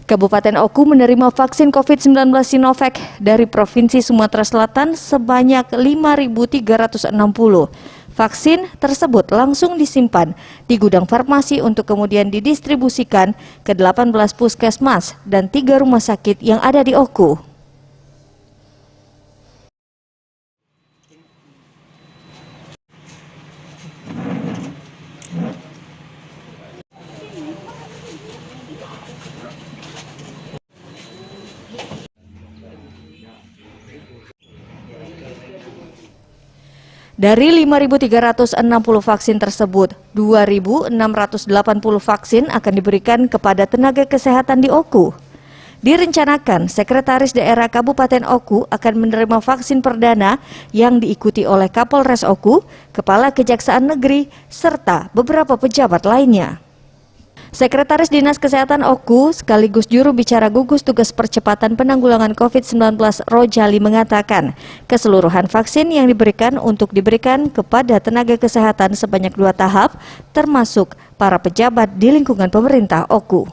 Kabupaten Oku menerima vaksin COVID-19 Sinovac dari Provinsi Sumatera Selatan sebanyak 5.360. Vaksin tersebut langsung disimpan di gudang farmasi untuk kemudian didistribusikan ke 18 puskesmas dan 3 rumah sakit yang ada di Oku. Dari 5.360 vaksin tersebut, 2.680 vaksin akan diberikan kepada tenaga kesehatan di Oku. Direncanakan, Sekretaris Daerah Kabupaten Oku akan menerima vaksin perdana yang diikuti oleh Kapolres Oku, Kepala Kejaksaan Negeri, serta beberapa pejabat lainnya. Sekretaris Dinas Kesehatan Oku sekaligus juru bicara gugus tugas percepatan penanggulangan COVID-19 Rojali mengatakan, keseluruhan vaksin yang diberikan untuk diberikan kepada tenaga kesehatan sebanyak 2 tahap, termasuk para pejabat di lingkungan pemerintah Oku.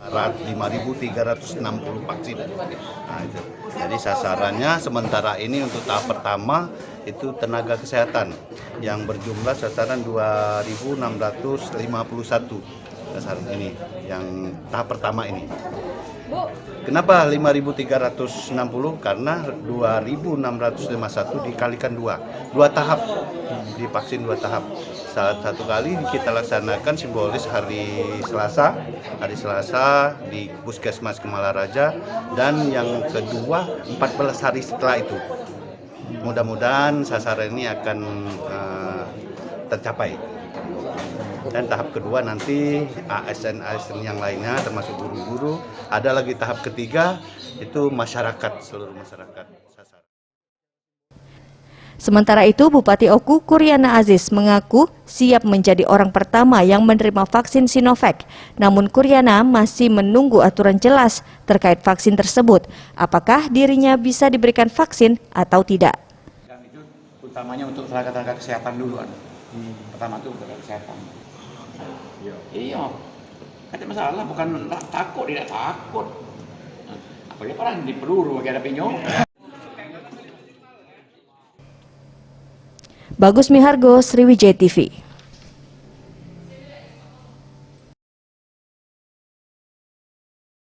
5.360 vaksin. Nah, itu. Jadi sasarannya sementara ini untuk tahap pertama itu tenaga kesehatan yang berjumlah sasaran 2.651. Sasaran ini yang tahap pertama ini. Kenapa 5.360? Karena 2.651 dikalikan 2 tahap, divaksin 2 tahap. Satu kali kita laksanakan simbolis hari Selasa di Puskesmas Kemalaraja, dan yang kedua 14 hari setelah itu. Mudah-mudahan sasaran ini akan tercapai. Dan tahap kedua nanti ASN yang lainnya termasuk guru-guru. Ada lagi tahap ketiga, itu masyarakat, seluruh masyarakat. Sementara itu, Bupati Oku Kuryana Aziz mengaku siap menjadi orang pertama yang menerima vaksin Sinovac. Namun Kuryana masih menunggu aturan jelas terkait vaksin tersebut. Apakah dirinya bisa diberikan vaksin atau tidak? Dan itu utamanya untuk tenaga kesehatan dulu. Pertama itu tenaga kesehatan. Iya, kan tidak masalah, bukan takut, tidak takut. Apalagi orang di peluru, kayak ada penyok. Bagus Mihargo, Sriwijaya TV.